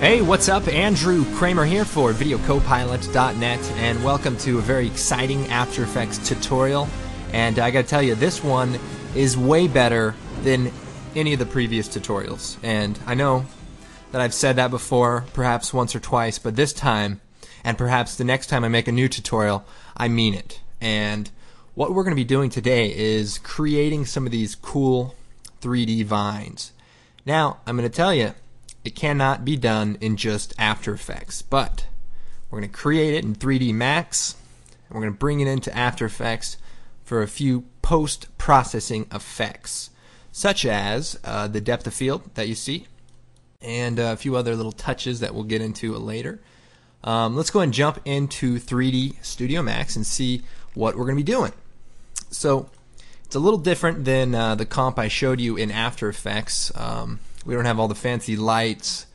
Hey, what's up? Andrew Kramer here for VideoCopilot.net, and welcome to a very exciting After Effects tutorial. And I gotta tell you, this one is way better than any of the previous tutorials. And I know that I've said that before, perhaps once or twice, but this time, and perhaps the next time I make a new tutorial, I mean it. And what we're gonna be doing today is creating some of these cool 3D vines. Now, I'm gonna tell you, it cannot be done in just After Effects, but we're going to create it in 3D Max, and we're going to bring it into After Effects for a few post-processing effects, such as the depth of field that you see, and a few other little touches that we'll get into later. Let's go ahead and jump into 3D Studio Max and see what we're going to be doing. So it's a little different than the comp I showed you in After Effects. We don't have all the fancy lights,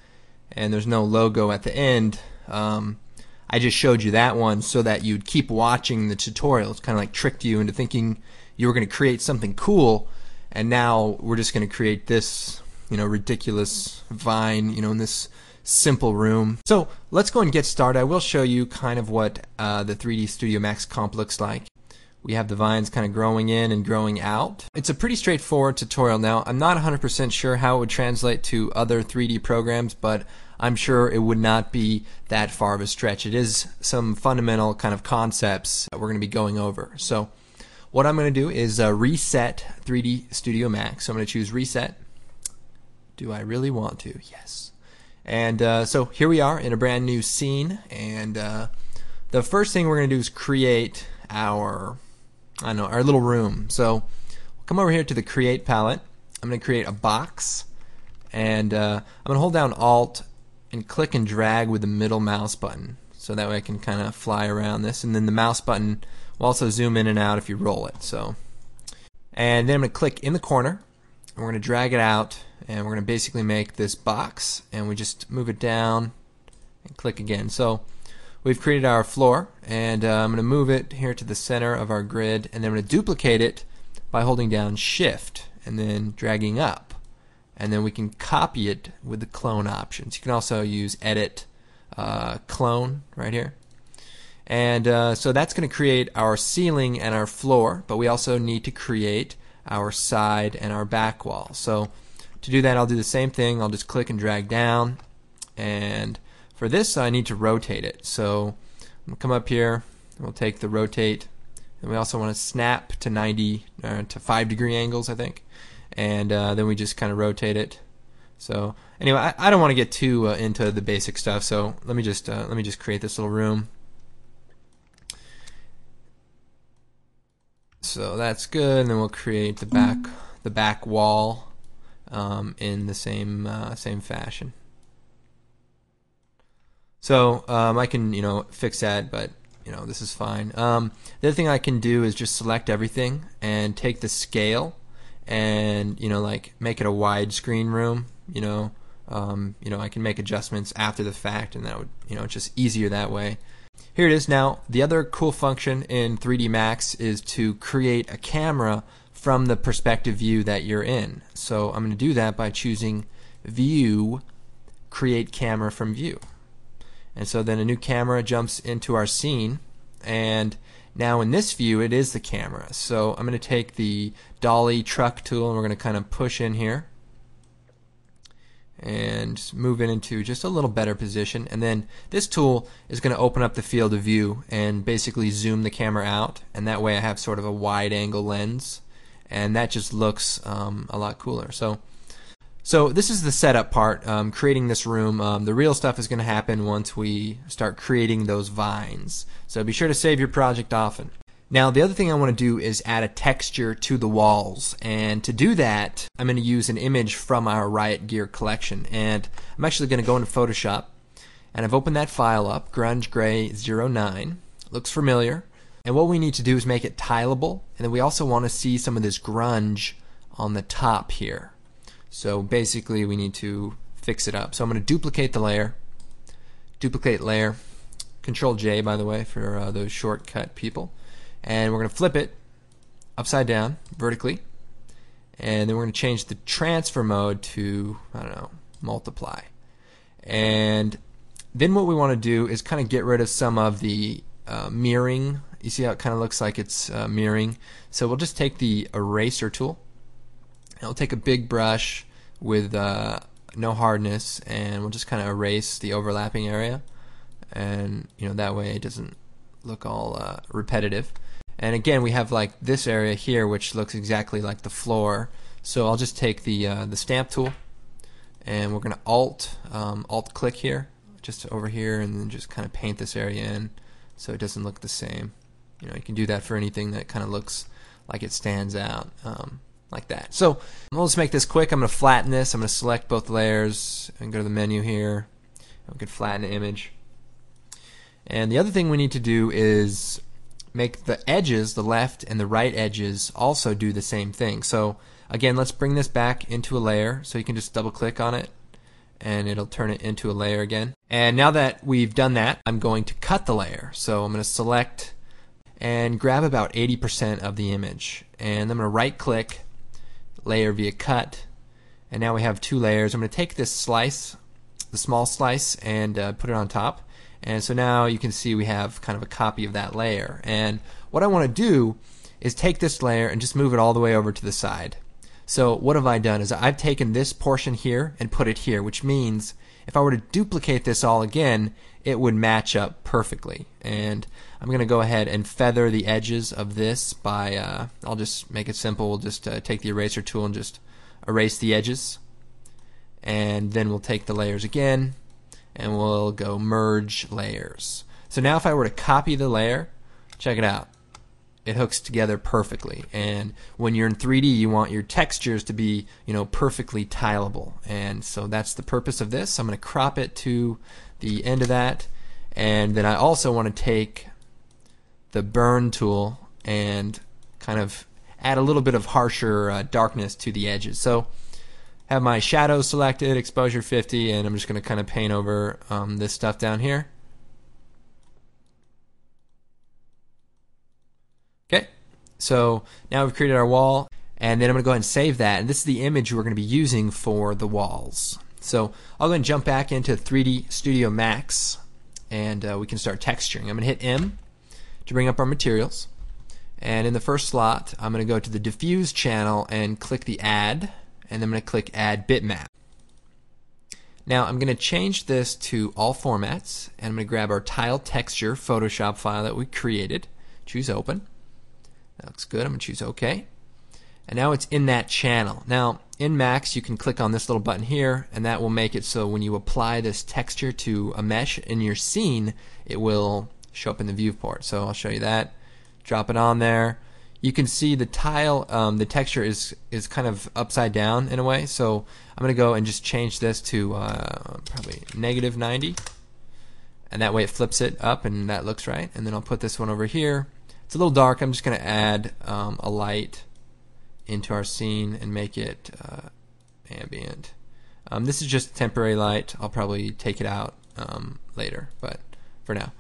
and there's no logo at the end. I just showed you that one so that you'd keep watching the tutorial. It's kind of like tricked you into thinking you were going to create something cool, and now we're just going to create this, ridiculous vine, in this simple room. So let's go and get started. I will show you kind of what the 3D Studio Max comp looks like. We have the vines kind of growing in and growing out. It's a pretty straightforward tutorial. Now, I'm not 100% sure how it would translate to other 3D programs, but I'm sure it would not be that far of a stretch. It is some fundamental kind of concepts that we're going to be going over. So what I'm going to do is reset 3D Studio Max. So I'm going to choose Reset. Do I really want to? Yes. And so here we are in a brand new scene. And the first thing we're going to do is create our little room. So we'll come over here to the Create palette. I'm going to create a box, and I'm going to hold down Alt and click and drag with the middle mouse button, so that way I can kind of fly around this. And then the mouse button will also zoom in and out if you roll it. And then I'm going to click in the corner, and we're going to drag it out, and we're going to basically make this box, and we just move it down and click again. So we've created our floor, and I'm going to move it here to the center of our grid, and then I'm going to duplicate it by holding down Shift and then dragging up, and then we can copy it with the clone options. You can also use Edit Clone right here, and so that's going to create our ceiling and our floor, but we also need to create our side and our back wall. So to do that, I'll do the same thing. I'll just click and drag down, and for this, I need to rotate it. So I'm going to come up here, and we'll take the rotate, and we also want to snap to 90 to 5-degree angles, I think, and then we just kind of rotate it. So anyway, I don't want to get too into the basic stuff, so let me just create this little room. So that's good, and then we'll create the back wall in the same fashion. So I can fix that, but this is fine. The other thing I can do is just select everything and take the scale and like make it a widescreen room. I can make adjustments after the fact, and that would it's just easier that way. Here it is. Now the other cool function in 3D Max is to create a camera from the perspective view that you're in. So I'm going to do that by choosing View, Create Camera from View. And so then a new camera jumps into our scene, and now in this view it is the camera. So I'm going to take the dolly truck tool, and we're going to kind of push in here and move it into just a little better position. And then this tool is going to open up the field of view and basically zoom the camera out, and that way I have sort of a wide angle lens, and that just looks a lot cooler. So this is the setup part, creating this room. The real stuff is going to happen once we start creating those vines. So be sure to save your project often. Now the other thing I want to do is add a texture to the walls, and to do that I'm going to use an image from our Riot Gear collection, and I'm actually going to go into Photoshop, and I've opened that file up, Grunge Gray 09. Looks familiar, and what we need to do is make it tileable, and then we also want to see some of this grunge on the top here. So basically we need to fix it up. So I'm going to duplicate the layer, duplicate layer, Control J by the way for those shortcut people, and we're going to flip it upside down vertically, and then we're going to change the transfer mode to, I don't know, multiply. And then what we want to do is kind of get rid of some of the mirroring. You see how it kind of looks like it's mirroring? So we'll just take the eraser tool, and we'll take a big brush with no hardness, and we'll just kind of erase the overlapping area, and that way it doesn't look all repetitive. And again, we have like this area here which looks exactly like the floor, so I'll just take the stamp tool, and we're going to alt click here, just over here, and then just kind of paint this area in so it doesn't look the same. You can do that for anything that kind of looks like it stands out, like that. So we'll just make this quick. I'm going to flatten this. I'm going to select both layers and go to the menu here. We can flatten the image. And the other thing we need to do is make the edges, the left and the right edges, also do the same thing. So again, let's bring this back into a layer. So you can just double click on it and it'll turn it into a layer again. And now that we've done that, I'm going to cut the layer. So I'm going to select and grab about 80% of the image, and I'm going to right click, layer via cut, and now we have two layers. I'm going to take this slice, the small slice, and put it on top, and so now you can see we have kind of a copy of that layer. And what I want to do is take this layer and just move it all the way over to the side. So what have I done is I've taken this portion here and put it here, which means if I were to duplicate this all again, it would match up perfectly. And I'm going to go ahead and feather the edges of this by, I'll just make it simple. We'll just take the eraser tool and just erase the edges. And then we'll take the layers again, and we'll go merge layers. So now if I were to copy the layer, check it out. It hooks together perfectly. And when you're in 3D, you want your textures to be, perfectly tileable. And so that's the purpose of this. I'm going to crop it to the end of that. And then I also want to take the burn tool and kind of add a little bit of harsher darkness to the edges. So have my shadow selected, exposure 50, and I'm just going to kind of paint over this stuff down here. Okay, so now we've created our wall, and then I'm going to go ahead and save that, and this is the image we're going to be using for the walls. So I'll go ahead and jump back into 3D Studio Max, and we can start texturing. I'm going to hit M to bring up our materials, and in the first slot I'm going to go to the diffuse channel and click the add, and then I'm going to click add bitmap. Now I'm going to change this to all formats, and I'm going to grab our tile texture Photoshop file that we created, choose open. That looks good. I'm going to choose OK. And now it's in that channel. Now in Max you can click on this little button here, and that will make it so when you apply this texture to a mesh in your scene, it will show up in the viewport. So I'll show you that. Drop it on there. You can see the tile, the texture is kind of upside down in a way. So I'm going to go and just change this to probably -90, and that way it flips it up, and that looks right. And then I'll put this one over here. It's a little dark. I'm just going to add a light into our scene and make it ambient. This is just temporary light. I'll probably take it out later, but for now.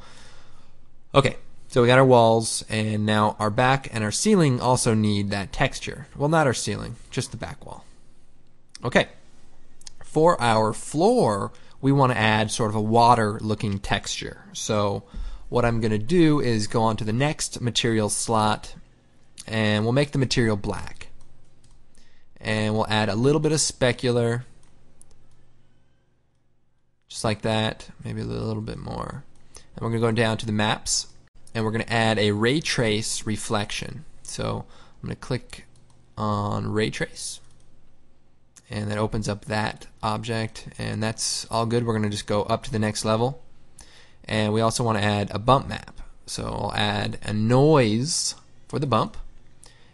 Okay, so we got our walls, and now our back and our ceiling also need that texture. Well, not our ceiling, just the back wall. Okay, for our floor, we want to add sort of a water-looking texture. So what I'm going to do is go on to the next material slot, and we'll make the material black. And we'll add a little bit of specular, just like that, maybe a little bit more. And we're going to go down to the maps, and we're going to add a ray trace reflection. So I'm going to click on ray trace, and that opens up that object, and that's all good. We're going to just go up to the next level. And we also want to add a bump map. So I'll add a noise for the bump.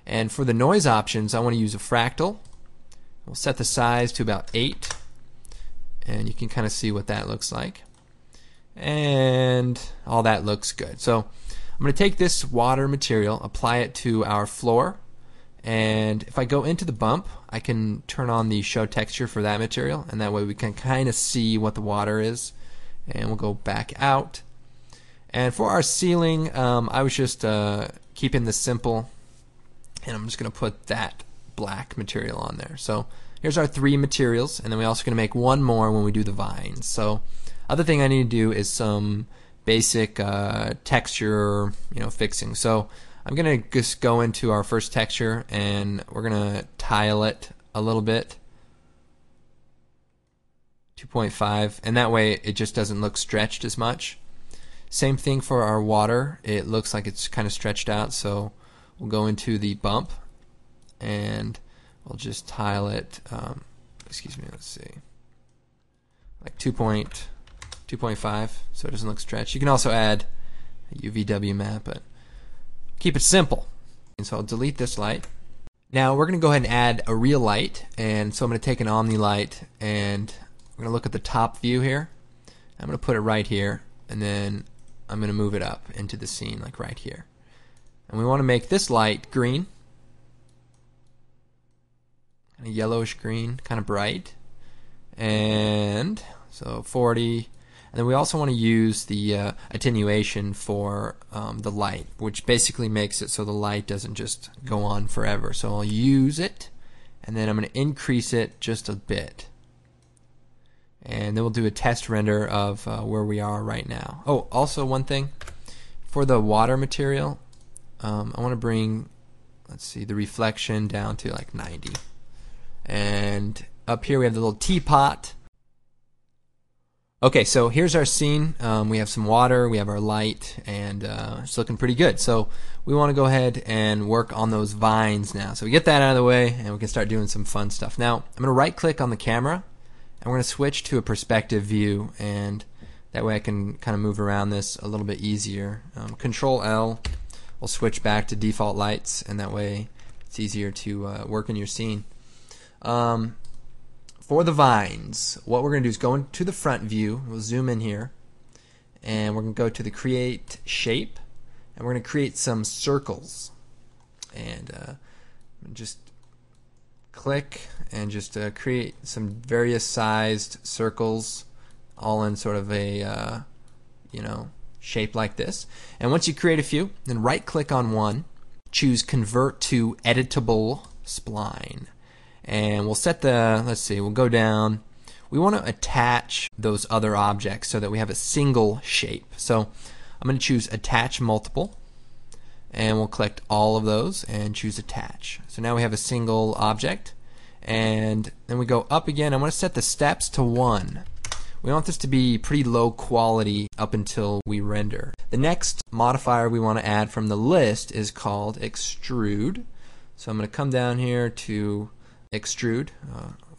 And for the noise options, I want to use a fractal. We'll set the size to about 8. And you can kind of see what that looks like. And all that looks good. So I'm going to take this water material, apply it to our floor. And if I go into the bump, I can turn on the show texture for that material. And that way we can kind of see what the water is. And we'll go back out. And for our ceiling, I was just keeping this simple, and I'm just going to put that black material on there. So here's our 3 materials, and then we're also going to make one more when we do the vines. So other thing I need to do is some basic texture, fixing. So I'm going to just go into our first texture, and we're going to tile it a little bit, 2.5, and that way it just doesn't look stretched as much. Same thing for our water. It looks like it's kind of stretched out, so we'll go into the bump, and we'll just tile it, let's see, like 2.5, so it doesn't look stretched. You can also add a UVW map, but keep it simple. And so I'll delete this light. Now we're going to go ahead and add a real light, and so I'm going to take an Omni light, and we're going to look at the top view here. I'm going to put it right here, and then I'm going to move it up into the scene, like right here. And we want to make this light green, kind of yellowish green, kind of bright, and so 40. And then we also want to use the attenuation for the light, which basically makes it so the light doesn't just go on forever. So I'll use it, and then I'm going to increase it just a bit. And then we'll do a test render of where we are right now. Oh, also one thing, for the water material, I want to bring, let's see, the reflection down to like 90. And up here we have the little teapot. Okay, so here's our scene. We have some water, we have our light, and it's looking pretty good. So we want to go ahead and work on those vines now. So we get that out of the way, and we can start doing some fun stuff. Now, I'm going to right click on the camera, and we're going to switch to a perspective view, and that way I can kind of move around this a little bit easier. Control L will switch back to default lights, and that way it's easier to work in your scene. For the vines, what we're going to do is go into the front view. We'll zoom in here, and we're going to go to the create shape, and we're going to create some circles. And just click and just create some various sized circles, all in sort of a shape like this. And once you create a few, then right click on one, choose convert to editable spline. And we'll set the, let's see, we'll go down. We want to attach those other objects so that we have a single shape. So I'm going to choose attach multiple, and we'll click all of those and choose attach. So now we have a single object, and then we go up again. I want to set the steps to 1. We want this to be pretty low quality up until we render. The next modifier we want to add from the list is called extrude. So I'm going to come down here to extrude,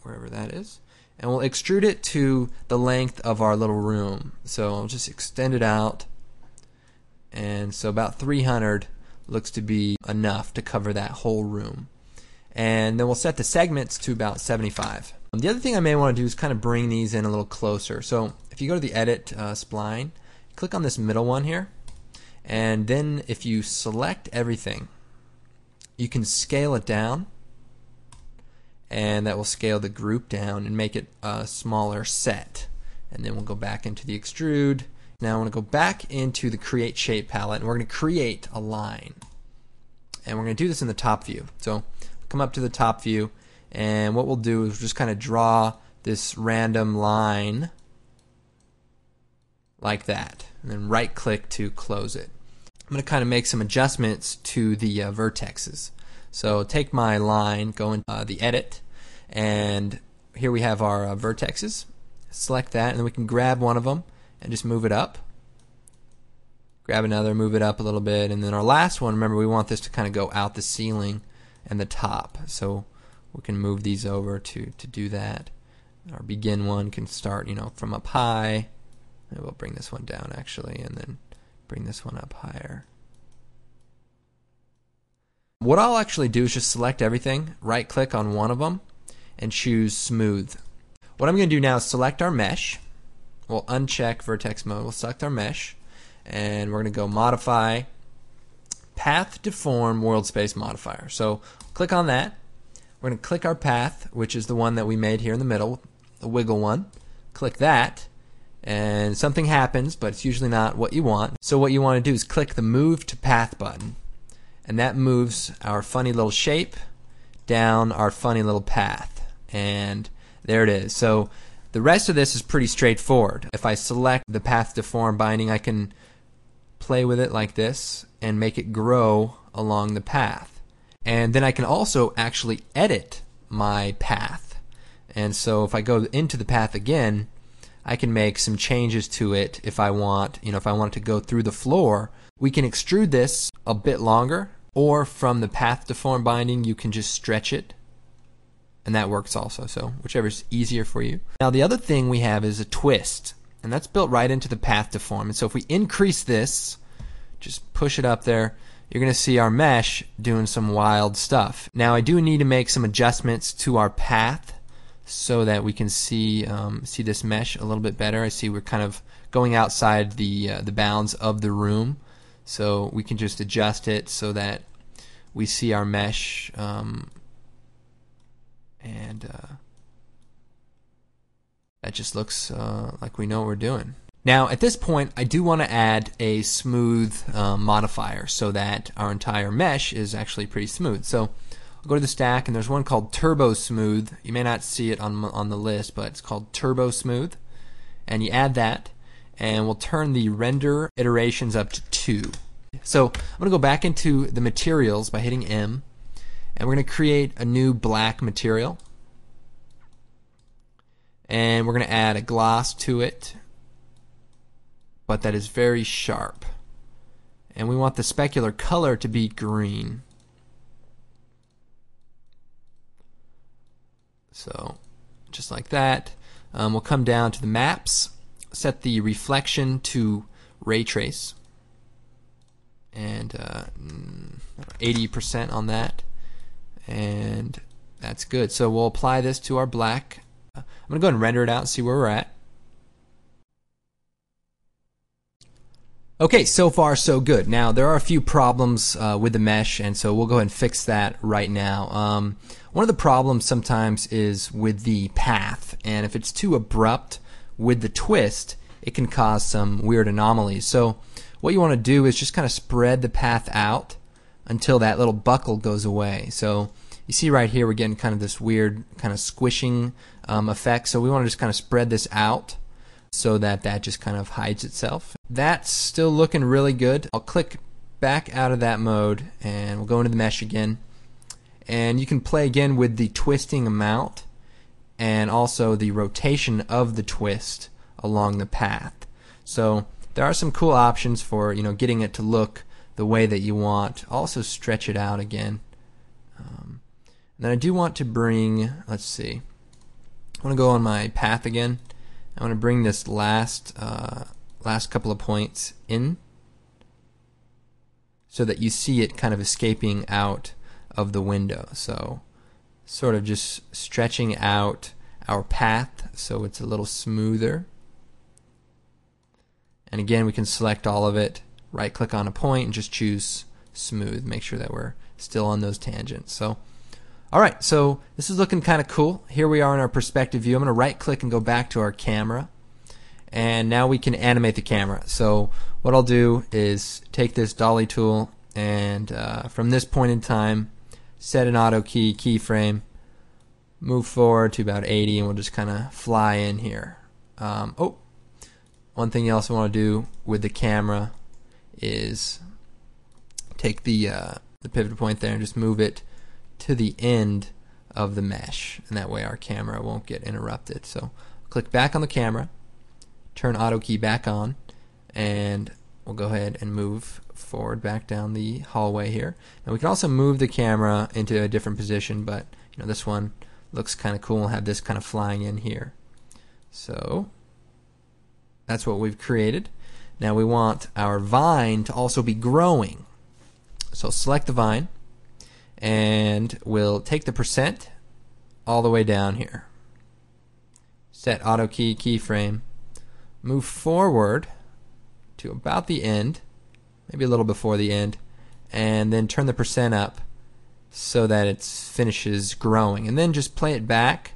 wherever that is, and we'll extrude it to the length of our little room. So I'll just extend it out, and so about 300 looks to be enough to cover that whole room. And then we'll set the segments to about 75. The other thing I may want to do is kind of bring these in a little closer. So if you go to the edit spline, click on this middle one here, and then if you select everything, you can scale it down, and that will scale the group down and make it a smaller set. And then we'll go back into the extrude. Now I want to go back into the create shape palette, and we're going to create a line. And we're going to do this in the top view. So come up to the top view, and what we'll do is just kind of draw this random line like that, and then right click to close it. I'm going to kind of make some adjustments to the vertexes. So take my line, go into the edit, and here we have our vertexes. Select that, and then we can grab one of them and just move it up. Grab another, move it up a little bit, and then our last one, remember we want this to kind of go out the ceiling and the top. So we can move these over to do that. Our begin one can start, from up high. And we'll bring this one down actually, and then bring this one up higher. What I'll actually do is just select everything, right click on one of them, and choose smooth. What I'm going to do now is select our mesh. We'll uncheck vertex mode. We'll select our mesh, and we're going to go modify path deform world space modifier. So click on that. We're going to click our path, which is the one that we made here in the middle, the wiggle one. Click that, and something happens, but it's usually not what you want. So what you want to do is click the move to path button, and that moves our funny little shape down our funny little path. and there it is. So the rest of this is pretty straightforward. If I select the path deform binding, I can play with it like this and make it grow along the path. And then I can also actually edit my path. And so if I go into the path again, I can make some changes to it if I want, if I want it to go through the floor. We can extrude this a bit longer, or from the path deform binding you can just stretch it, and that works also, so whichever is easier for you. Now the other thing we have is a twist, and that's built right into the path deform. And so if we increase this, just push it up there, you're going to see our mesh doing some wild stuff. Now I do need to make some adjustments to our path so that we can see this mesh a little bit better. I see we're kind of going outside the bounds of the room, so we can just adjust it so that we see our mesh, and that just looks like we know what we're doing. Now at this point I do want to add a smooth modifier so that our entire mesh is actually pretty smooth. So I'll go to the stack, and there's one called Turbo Smooth. You may not see it on the list, but it's called Turbo Smooth, and you add that, and we'll turn the render iterations up to 2. So I'm going to go back into the materials by hitting M, and we're going to create a new black material, and we're going to add a gloss to it, but that is very sharp, and we want the specular color to be green. So just like that. We'll come down to the maps, set the reflection to ray trace, and 80% on that, and that's good. So we'll apply this to our black. I'm going to go ahead and render it out and see where we're at. Okay, so far so good. Now there are a few problems with the mesh, and so we'll go ahead and fix that right now. One of the problems sometimes is with the path, and if it's too abrupt with the twist, it can cause some weird anomalies. So what you want to do is just kind of spread the path out until that little buckle goes away. So you see right here we're getting kind of this weird kind of squishing effect, so we want to just kind of spread this out so that that just kind of hides itself. That's still looking really good. I'll click back out of that mode, and we'll go into the mesh again, and you can play again with the twisting amount and also the rotation of the twist along the path. So there are some cool options for getting it to look the way that you want. Also stretch it out again. Then I do want to bring, let's see, I want to go on my path again. I want to bring this last couple of points in so that you see it kind of escaping out of the window. So sort of just stretching out our path so it's a little smoother. And again, we can select all of it, right click on a point and just choose smooth. Make sure that we're still on those tangents. So alright, so this is looking kind of cool. Here we are in our perspective view. I'm going to right click and go back to our camera, and now we can animate the camera. So what I'll do is take this dolly tool, and from this point in time set an auto keyframe, move forward to about 80, and we'll just kind of fly in here. One thing you also want to do with the camera is take the pivot point there and just move it to the end of the mesh, and that way our camera won't get interrupted. So click back on the camera, turn auto key back on, and we'll go ahead and move forward back down the hallway here. And we can also move the camera into a different position, but this one looks kind of cool. We'll have this kind of flying in here. So that's what we've created. Now we want our vine to also be growing. So select the vine, and we'll take the percent all the way down here. Set auto keyframe, move forward to about the end, maybe a little before the end, and then turn the percent up so that it finishes growing. And then just play it back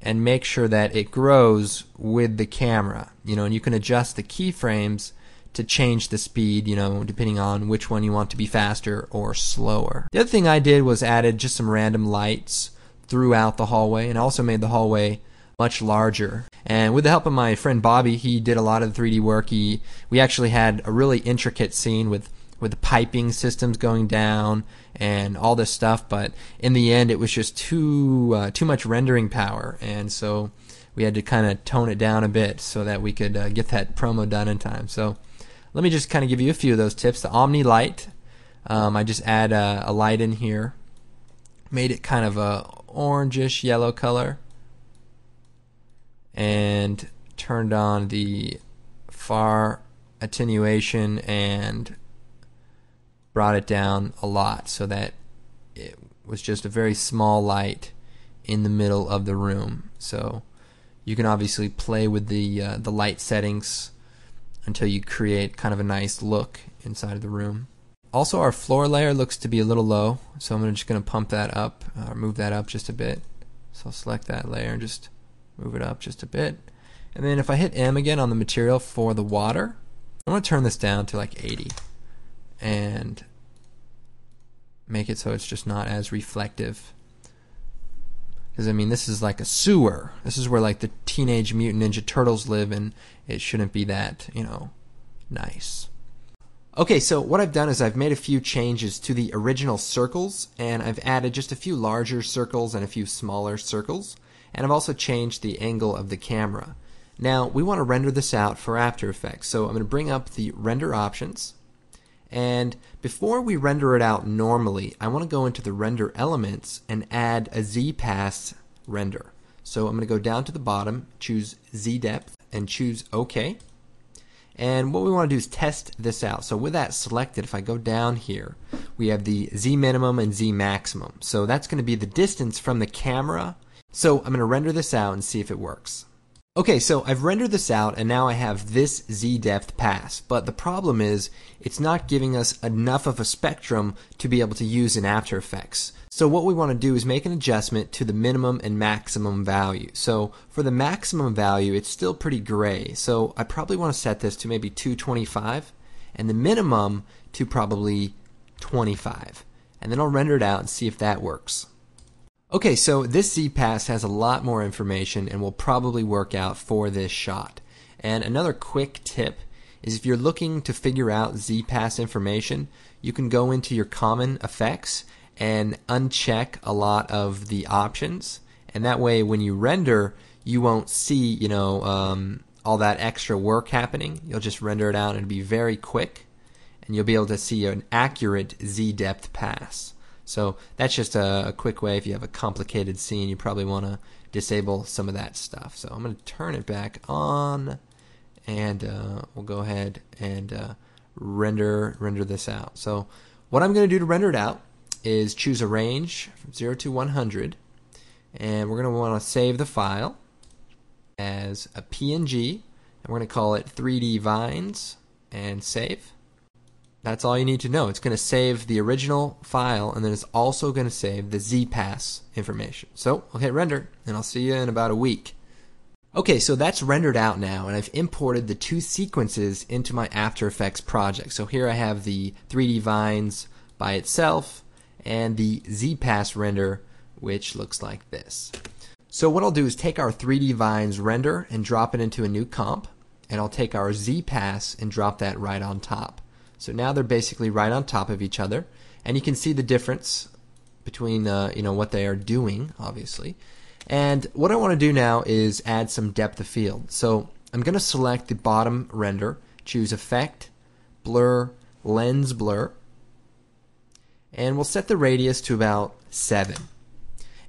and make sure that it grows with the camera. And you can adjust the keyframes to change the speed, depending on which one you want to be faster or slower. The other thing I did was added just some random lights throughout the hallway, and also made the hallway much larger. And with the help of my friend Bobby, he did a lot of the 3D work. We actually had a really intricate scene with the piping systems going down and all this stuff, but in the end it was just too much rendering power, and so we had to kind of tone it down a bit so that we could get that promo done in time. So let me just kind of give you a few of those tips. The Omni light, I just add a light in here, made it kind of a orangish yellow color, and turned on the far attenuation and brought it down a lot so that it was just a very small light in the middle of the room. So you can obviously play with the light settings until you create kind of a nice look inside of the room. Also, our floor layer looks to be a little low, so I'm just going to pump that up, move that up just a bit. So I'll select that layer and just move it up just a bit. And then if I hit M again on the material for the water, I'm going to turn this down to like 80 and make it so it's just not as reflective. Because I mean, this is like a sewer. This is where like the Teenage Mutant Ninja Turtles live, and it shouldn't be that, nice. Okay, so what I've done is I've made a few changes to the original circles, and I've added just a few larger circles and a few smaller circles, and I've also changed the angle of the camera. Now, we want to render this out for After Effects, so I'm going to bring up the render options, and before we render it out normally, I want to go into the render elements and add a Z-Pass render. So I'm going to go down to the bottom, choose Z-Depth, and choose OK. And what we want to do is test this out. So with that selected, if I go down here, we have the Z minimum and Z maximum. So that's going to be the distance from the camera. So I'm going to render this out and see if it works. Okay, so I've rendered this out, and now I have this Z-depth pass, but the problem is it's not giving us enough of a spectrum to be able to use in After Effects. So what we want to do is make an adjustment to the minimum and maximum value. So for the maximum value, it's still pretty gray, so I probably want to set this to maybe 225, and the minimum to probably 25. And then I'll render it out and see if that works. Okay, so this Z-Pass has a lot more information and will probably work out for this shot. And another quick tip is if you're looking to figure out Z-Pass information, you can go into your common effects and uncheck a lot of the options, and that way when you render, you won't see, all that extra work happening. You'll just render it out and it'll be very quick, and you'll be able to see an accurate Z-depth pass. So that's just a quick way. If you have a complicated scene, you probably want to disable some of that stuff. So I'm going to turn it back on, and we'll go ahead and render this out. So what I'm going to do to render it out is choose a range from 0 to 100, and we're going to want to save the file as a PNG, and we're going to call it 3D Vines, and save. That's all you need to know. It's going to save the original file, and then it's also going to save the Z-Pass information. So I'll hit render, and I'll see you in about a week. Okay, so that's rendered out now, and I've imported the two sequences into my After Effects project. So here I have the 3D Vines by itself, and the Z-Pass render, which looks like this. So what I'll do is take our 3D Vines render and drop it into a new comp, and I'll take our Z-Pass and drop that right on top. So now they're basically right on top of each other, and you can see the difference between what they are doing, obviously. And what I want to do now is add some depth of field. So I'm going to select the bottom render, choose Effect, Blur, Lens Blur, and we'll set the radius to about 7.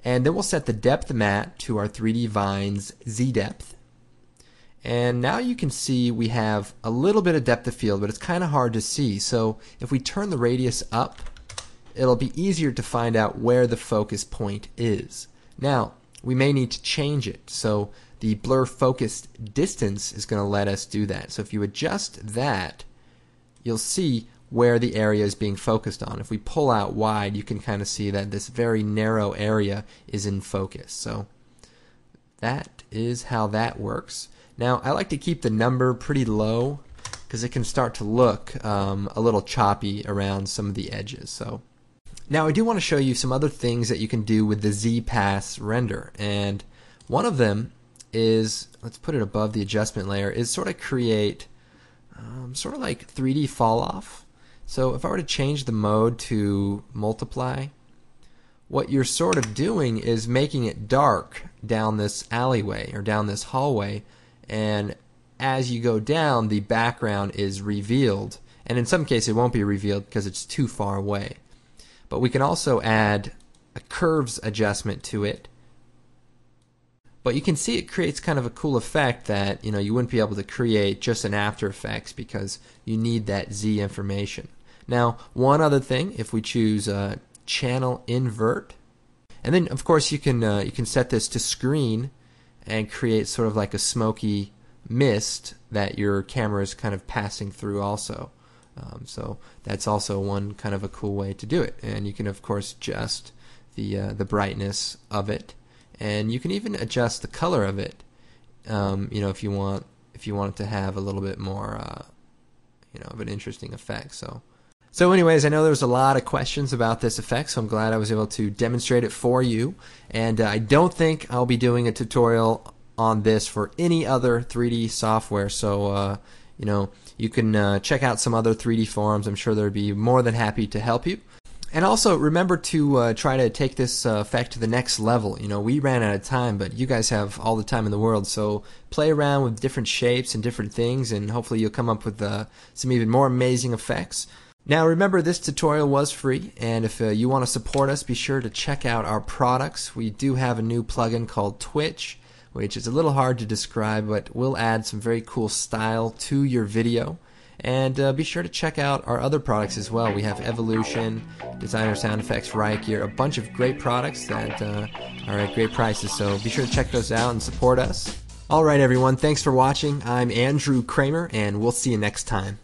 And then we'll set the depth matte to our 3D Vines Z-depth. And now you can see we have a little bit of depth of field, but it's kind of hard to see. So if we turn the radius up, it'll be easier to find out where the focus point is. Now, we may need to change it. So the blur focused distance is going to let us do that. So if you adjust that, you'll see where the area is being focused on. If we pull out wide, you can kind of see that this very narrow area is in focus. So that is how that works. Now, I like to keep the number pretty low because it can start to look a little choppy around some of the edges. So Now I do want to show you some other things that you can do with the Z-Pass render, and one of them is, let's put it above the adjustment layer, is sort of create sort of like 3D fall off. So if I were to change the mode to multiply, what you're sort of doing is making it dark down this alleyway or down this hallway, and as you go down the background is revealed, and in some cases it won't be revealed because it's too far away. But we can also add a curves adjustment to it. But you can see it creates kind of a cool effect that you wouldn't be able to create just in After Effects because you need that Z information. Now, one other thing, if we choose channel invert, and then of course you can set this to screen and create sort of like a smoky mist that your camera is kind of passing through also. So that's also one kind of a cool way to do it. And you can of course adjust the brightness of it, and you can even adjust the color of it. If you want it to have a little bit more of an interesting effect. So anyways, I know there was a lot of questions about this effect, so I'm glad I was able to demonstrate it for you. And I don't think I'll be doing a tutorial on this for any other 3D software. So you can check out some other 3D forums. I'm sure they'll be more than happy to help you. And also remember to try to take this effect to the next level. We ran out of time, but you guys have all the time in the world. So play around with different shapes and different things, and hopefully you'll come up with some even more amazing effects. Now remember, this tutorial was free, and if you want to support us, be sure to check out our products. We do have a new plugin called Twitch, which is a little hard to describe, but will add some very cool style to your video. And be sure to check out our other products as well. We have Evolution, Designer Sound Effects, Riot Gear, a bunch of great products that are at great prices. So be sure to check those out and support us. Alright everyone, thanks for watching. I'm Andrew Kramer, and we'll see you next time.